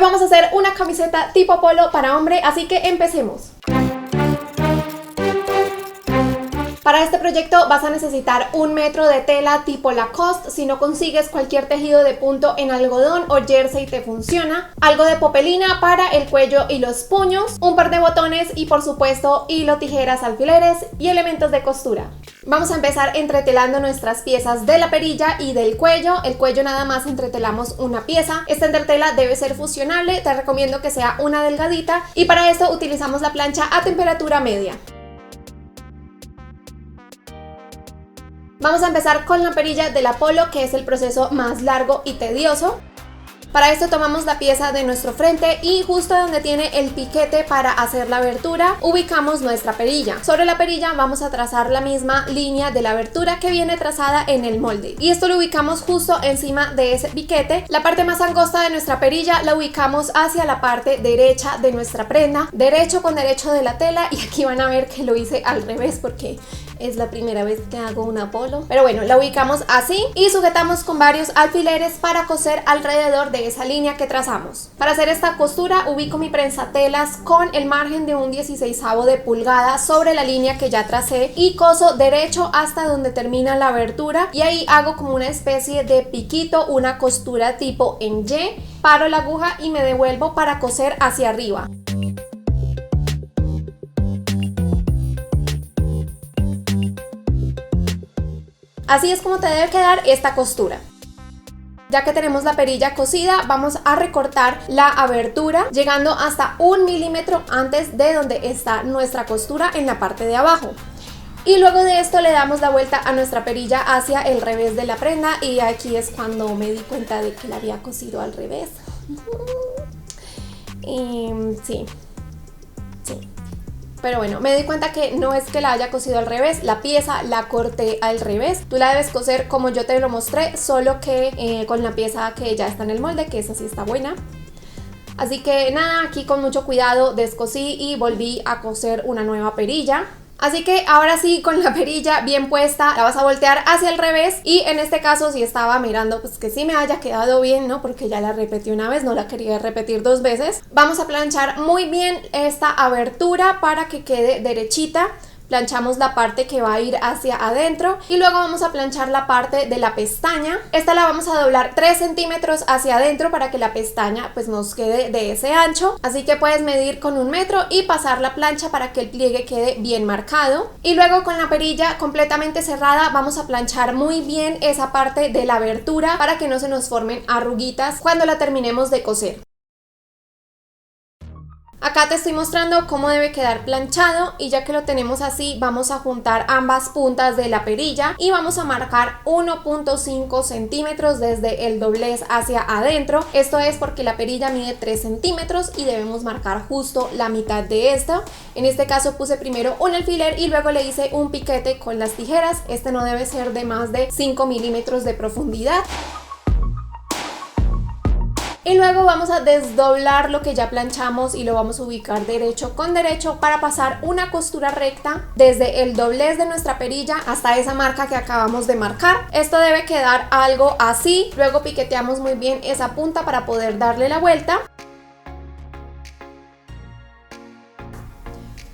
vamos a hacer una camiseta tipo polo para hombre, así que empecemos. Para este proyecto vas a necesitar 1 metro de tela tipo Lacoste. Si no consigues cualquier tejido de punto en algodón o jersey te funciona, algo de popelina para el cuello y los puños, un par de botones y por supuesto hilo, tijeras, alfileres y elementos de costura. Vamos a empezar entretelando nuestras piezas de la perilla y del cuello. El cuello nada más entretelamos una pieza. Esta entretela debe ser fusionable, te recomiendo que sea una delgadita y para esto utilizamos la plancha a temperatura media. Vamos a empezar con la perilla de la polo, que es el proceso más largo y tedioso. Para esto tomamos la pieza de nuestro frente y justo donde tiene el piquete para hacer la abertura, ubicamos nuestra perilla. Sobre la perilla vamos a trazar la misma línea de la abertura que viene trazada en el molde. Y esto lo ubicamos justo encima de ese piquete. La parte más angosta de nuestra perilla la ubicamos hacia la parte derecha de nuestra prenda, derecho con derecho de la tela, y aquí van a ver que lo hice al revés porque es la primera vez que hago una polo. Pero bueno, la ubicamos así y sujetamos con varios alfileres para coser alrededor de esa línea que trazamos. Para hacer esta costura ubico mi prensatelas con el margen de un 16avo de pulgada sobre la línea que ya tracé y coso derecho hasta donde termina la abertura, y ahí hago como una especie de piquito, una costura tipo en Y, paro la aguja y me devuelvo para coser hacia arriba. Así es como te debe quedar esta costura. Ya que tenemos la perilla cosida, vamos a recortar la abertura llegando hasta 1 milímetro antes de donde está nuestra costura en la parte de abajo. Y luego de esto le damos la vuelta a nuestra perilla hacia el revés de la prenda, y aquí es cuando me di cuenta de que la había cosido al revés. Sí. Pero bueno, me di cuenta que no es que la haya cosido al revés, la pieza la corté al revés. Tú la debes coser como yo te lo mostré, solo que con la pieza que ya está en el molde, que esa sí está buena. Así que nada, aquí con mucho cuidado descosí y volví a coser una nueva perilla. Así que ahora sí, con la perilla bien puesta, la vas a voltear hacia el revés, y en este caso sí estaba mirando pues que sí me haya quedado bien, ¿no? Porque ya la repetí una vez, no la quería repetir 2 veces. Vamos a planchar muy bien esta abertura para que quede derechita. Planchamos la parte que va a ir hacia adentro y luego vamos a planchar la parte de la pestaña. Esta la vamos a doblar 3 centímetros hacia adentro para que la pestaña pues nos quede de ese ancho. Así que puedes medir con 1 metro y pasar la plancha para que el pliegue quede bien marcado. Y luego con la perilla completamente cerrada vamos a planchar muy bien esa parte de la abertura para que no se nos formen arruguitas cuando la terminemos de coser. Acá te estoy mostrando cómo debe quedar planchado, y ya que lo tenemos así vamos a juntar ambas puntas de la perilla y vamos a marcar 1.5 centímetros desde el doblez hacia adentro. Esto es porque la perilla mide 3 centímetros y debemos marcar justo la mitad de esta. En este caso puse primero un alfiler y luego le hice un piquete con las tijeras. Este no debe ser de más de 5 milímetros de profundidad. Y luego vamos a desdoblar lo que ya planchamos y lo vamos a ubicar derecho con derecho para pasar una costura recta desde el doblez de nuestra perilla hasta esa marca que acabamos de marcar. Esto debe quedar algo así. Luego piqueteamos muy bien esa punta para poder darle la vuelta.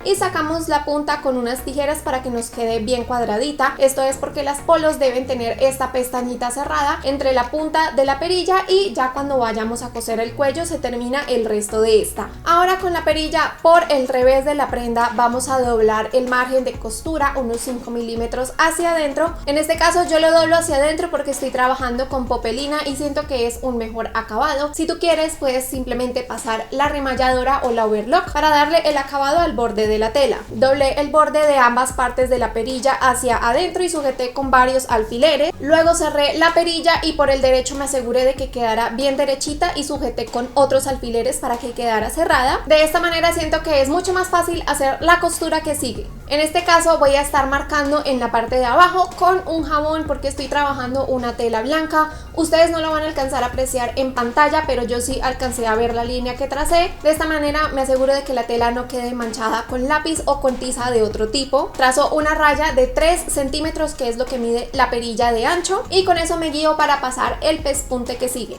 Y sacamos la punta con unas tijeras para que nos quede bien cuadradita. Esto es porque las polos deben tener esta pestañita cerrada entre la punta de la perilla, y ya cuando vayamos a coser el cuello se termina el resto de esta. Ahora con la perilla por el revés de la prenda vamos a doblar el margen de costura unos 5 milímetros hacia adentro. En este caso yo lo doblo hacia adentro porque estoy trabajando con popelina y siento que es un mejor acabado. Si tú quieres puedes simplemente pasar la remalladora o la overlock para darle el acabado al borde de la tela. Doblé el borde de ambas partes de la perilla hacia adentro y sujeté con varios alfileres. Luego cerré la perilla y por el derecho me aseguré de que quedara bien derechita y sujeté con otros alfileres para que quedara cerrada. De esta manera siento que es mucho más fácil hacer la costura que sigue. En este caso voy a estar marcando en la parte de abajo con un jabón porque estoy trabajando una tela blanca. Ustedes no lo van a alcanzar a apreciar en pantalla, pero yo sí alcancé a ver la línea que tracé. De esta manera me aseguro de que la tela no quede manchada con lápiz o con tiza de otro tipo. Trazo una raya de 3 centímetros, que es lo que mide la perilla de ancho, y con eso me guío para pasar el pespunte que sigue.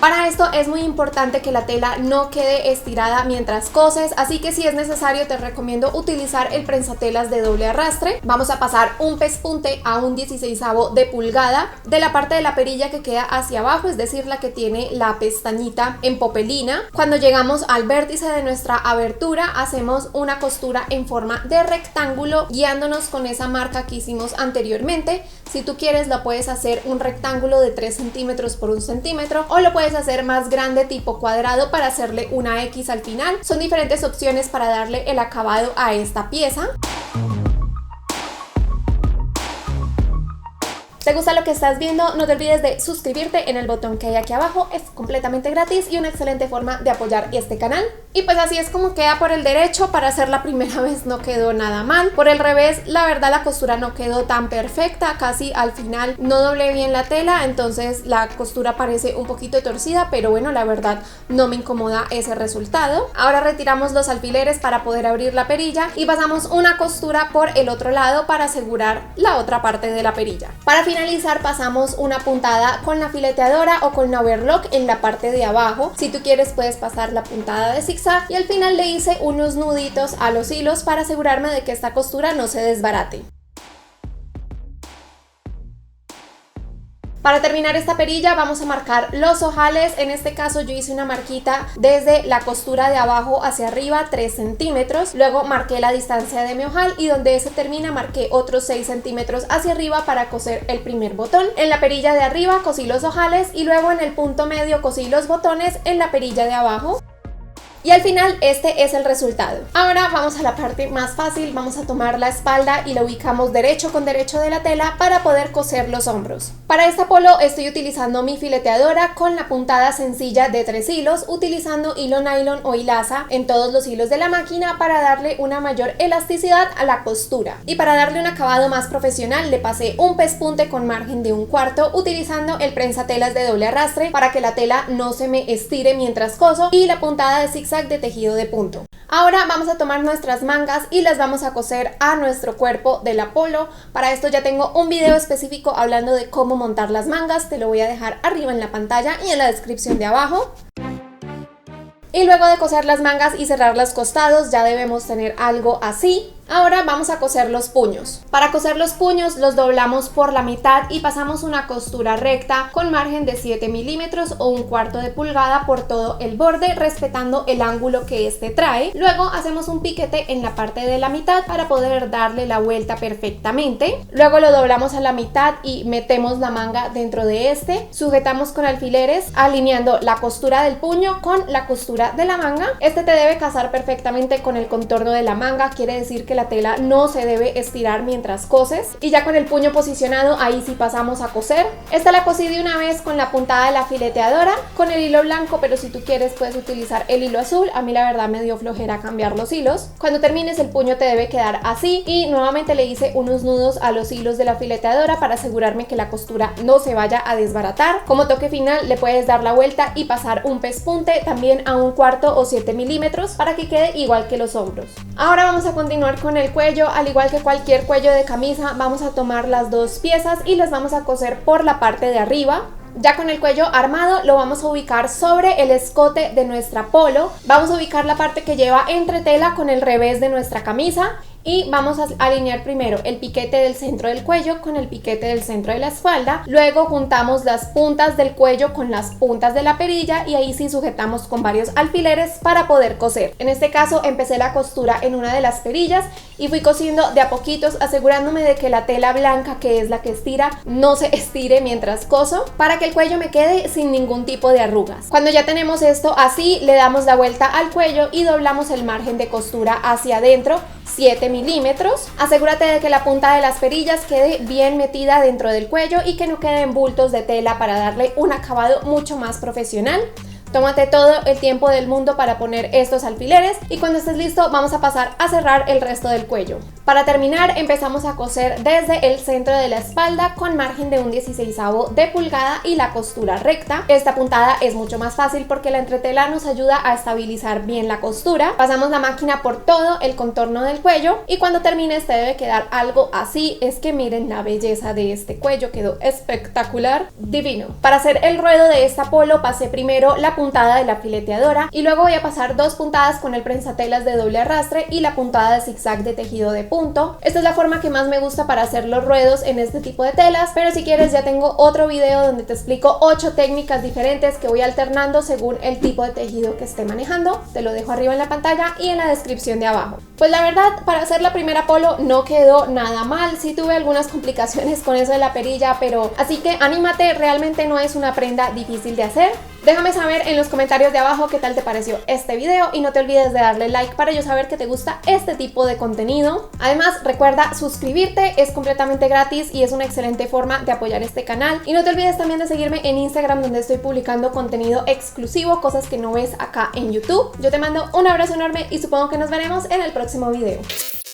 Para esto es muy importante que la tela no quede estirada mientras coses, así que si es necesario te recomiendo utilizar el prensatelas de doble arrastre. Vamos a pasar un pespunte a un 16avo de pulgada de la parte de la perilla que queda hacia abajo, es decir, la que tiene la pestañita en popelina. Cuando llegamos al vértice de nuestra abertura, hacemos una costura en forma de rectángulo, guiándonos con esa marca que hicimos anteriormente. Si tú quieres, lo puedes hacer un rectángulo de 3 centímetros por 1 centímetro, o lo puedes hacer más grande tipo cuadrado para hacerle una X al final. Son diferentes opciones para darle el acabado a esta pieza. ¿Te gusta lo que estás viendo? No te olvides de suscribirte en el botón que hay aquí abajo, es completamente gratis y una excelente forma de apoyar este canal. Y pues así es como queda por el derecho. Para hacer la primera vez no quedó nada mal. Por el revés, la verdad la costura no quedó tan perfecta, casi al final no doblé bien la tela, entonces la costura parece un poquito torcida, pero bueno, la verdad no me incomoda ese resultado. Ahora retiramos los alfileres para poder abrir la perilla y pasamos una costura por el otro lado para asegurar la otra parte de la perilla. Para finalizar pasamos una puntada con la fileteadora o con la overlock en la parte de abajo. Si tú quieres puedes pasar la puntada de zigzag, y al final le hice unos nuditos a los hilos para asegurarme de que esta costura no se desbarate. Para terminar esta perilla vamos a marcar los ojales. En este caso yo hice una marquita desde la costura de abajo hacia arriba 3 centímetros, luego marqué la distancia de mi ojal y donde ese termina marqué otros 6 centímetros hacia arriba para coser el primer botón. En la perilla de arriba cosí los ojales y luego en el punto medio cosí los botones en la perilla de abajo. Y al final este es el resultado. Ahora vamos a la parte más fácil. Vamos a tomar la espalda y la ubicamos derecho con derecho de la tela para poder coser los hombros. Para esta polo estoy utilizando mi fileteadora con la puntada sencilla de 3 hilos, utilizando hilo nylon o hilaza en todos los hilos de la máquina para darle una mayor elasticidad a la costura. Y para darle un acabado más profesional le pasé un pespunte con margen de 1/4 utilizando el prensatelas de doble arrastre para que la tela no se me estire mientras coso, y la puntada de zigzag de tejido de punto. Ahora vamos a tomar nuestras mangas y las vamos a coser a nuestro cuerpo de la polo. Para esto ya tengo un video específico hablando de cómo montar las mangas, te lo voy a dejar arriba en la pantalla y en la descripción de abajo. Y luego de coser las mangas y cerrar los costados ya debemos tener algo así. Ahora vamos a coser los puños. Para coser los puños los doblamos por la mitad y pasamos una costura recta con margen de 7 milímetros o 1/4 de pulgada por todo el borde, respetando el ángulo que este trae. Luego hacemos un piquete en la parte de la mitad para poder darle la vuelta perfectamente. Luego lo doblamos a la mitad y metemos la manga dentro de este. Sujetamos con alfileres alineando la costura del puño con la costura de la manga. Este te debe casar perfectamente con el contorno de la manga, quiere decir que la tela no se debe estirar mientras coses. Y ya con el puño posicionado, ahí sí pasamos a coser. Esta la cosí de una vez con la puntada de la fileteadora con el hilo blanco, pero si tú quieres puedes utilizar el hilo azul. A mí la verdad me dio flojera cambiar los hilos. Cuando termines el puño te debe quedar así, y nuevamente le hice unos nudos a los hilos de la fileteadora para asegurarme que la costura no se vaya a desbaratar. Como toque final le puedes dar la vuelta y pasar un pespunte también a 1/4 o 7 milímetros para que quede igual que los hombros. Ahora vamos a continuar con el cuello. Al igual que cualquier cuello de camisa, vamos a tomar las dos piezas y las vamos a coser por la parte de arriba. Ya con el cuello armado lo vamos a ubicar sobre el escote de nuestra polo. Vamos a ubicar la parte que lleva entretela con el revés de nuestra camisa. Y vamos a alinear primero el piquete del centro del cuello con el piquete del centro de la espalda. Luego juntamos las puntas del cuello con las puntas de la perilla y ahí sí sujetamos con varios alfileres para poder coser. En este caso empecé la costura en una de las perillas y fui cosiendo de a poquitos, asegurándome de que la tela blanca, que es la que estira, no se estire mientras coso, para que el cuello me quede sin ningún tipo de arrugas. Cuando ya tenemos esto así, le damos la vuelta al cuello y doblamos el margen de costura hacia adentro 7 milímetros. Asegúrate de que la punta de las perillas quede bien metida dentro del cuello y que no queden bultos de tela para darle un acabado mucho más profesional. Tómate todo el tiempo del mundo para poner estos alfileres y cuando estés listo vamos a pasar a cerrar el resto del cuello. Para terminar empezamos a coser desde el centro de la espalda con margen de un 16avo de pulgada y la costura recta. Esta puntada es mucho más fácil porque la entretela nos ayuda a estabilizar bien la costura. Pasamos la máquina por todo el contorno del cuello y cuando termines te debe quedar algo así. Es que miren la belleza de este cuello, quedó espectacular, divino. Para hacer el ruedo de esta polo pasé primero la puntada de la fileteadora y luego voy a pasar 2 puntadas con el prensatelas de doble arrastre y la puntada de zigzag de tejido de punto. Esta es la forma que más me gusta para hacer los ruedos en este tipo de telas, pero si quieres ya tengo otro video donde te explico 8 técnicas diferentes que voy alternando según el tipo de tejido que esté manejando. Te lo dejo arriba en la pantalla y en la descripción de abajo. Pues la verdad, para hacer la primera polo no quedó nada mal. Sí tuve algunas complicaciones con eso de la perilla, pero así que anímate, realmente no es una prenda difícil de hacer. Déjame saber en los comentarios de abajo qué tal te pareció este video y no te olvides de darle like para yo saber que te gusta este tipo de contenido. Además, recuerda suscribirte, es completamente gratis y es una excelente forma de apoyar este canal. Y no te olvides también de seguirme en Instagram, donde estoy publicando contenido exclusivo, cosas que no ves acá en YouTube. Yo te mando un abrazo enorme y supongo que nos veremos en el próximo video.